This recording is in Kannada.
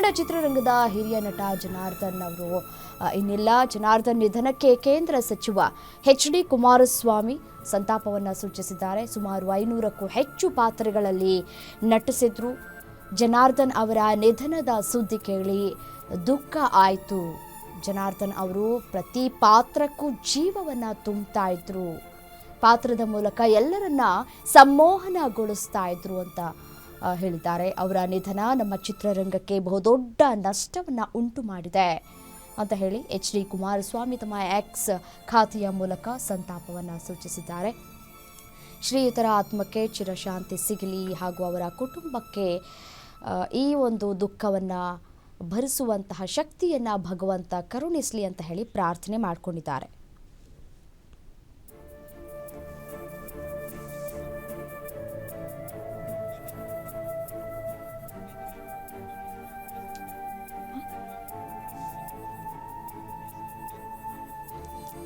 ಕನ್ನಡ ಚಿತ್ರರಂಗದ ಹಿರಿಯ ನಟ ಜನಾರ್ದನ್ ಅವರು ಇನ್ನೆಲ್ಲ ಜನಾರ್ದನ್ ನಿಧನಕ್ಕೆ ಕೇಂದ್ರ ಸಚಿವ ಎಚ್.ಡಿ. ಕುಮಾರಸ್ವಾಮಿ ಸಂತಾಪವನ್ನು ಸೂಚಿಸಿದ್ದಾರೆ. ಸುಮಾರು 500ಕ್ಕೂ ಹೆಚ್ಚು ಪಾತ್ರಗಳಲ್ಲಿ ನಟಿಸಿದ್ರು. ಜನಾರ್ದನ್ ಅವರ ನಿಧನದ ಸುದ್ದಿ ಕೇಳಿ ದುಃಖ ಆಯಿತು. ಜನಾರ್ದನ್ ಅವರು ಪ್ರತಿ ಪಾತ್ರಕ್ಕೂ ಜೀವವನ್ನು ತುಂಬುತ್ತಾ ಇದ್ರು. ಪಾತ್ರದ ಮೂಲಕ ಎಲ್ಲರನ್ನ ಸಂಮೋಹನಗೊಳಿಸ್ತಾ ಇದ್ರು ಅಂತ ಹೇಳಿದ್ದಾರೆ. ಅವರ ನಿಧನ ನಮ್ಮ ಚಿತ್ರರಂಗಕ್ಕೆ ಬಹುದೊಡ್ಡ ನಷ್ಟವನ್ನು ಉಂಟು ಮಾಡಿದೆ ಅಂತ ಹೇಳಿ ಎಚ್.ಡಿ. ಕುಮಾರಸ್ವಾಮಿ ತಮ್ಮ ಎಕ್ಸ್ ಖಾತೆಯ ಮೂಲಕ ಸಂತಾಪವನ್ನು ಸೂಚಿಸಿದ್ದಾರೆ. ಶ್ರೀಯುತರ ಆತ್ಮಕ್ಕೆ ಚಿರಶಾಂತಿ ಸಿಗಲಿ ಹಾಗೂ ಅವರ ಕುಟುಂಬಕ್ಕೆ ಈ ಒಂದು ದುಃಖವನ್ನು ಭರಿಸುವಂತಹ ಶಕ್ತಿಯನ್ನು ಭಗವಂತ ಕರುಣಿಸಲಿ ಅಂತ ಹೇಳಿ ಪ್ರಾರ್ಥನೆ ಮಾಡಿಕೊಂಡಿದ್ದಾರೆ.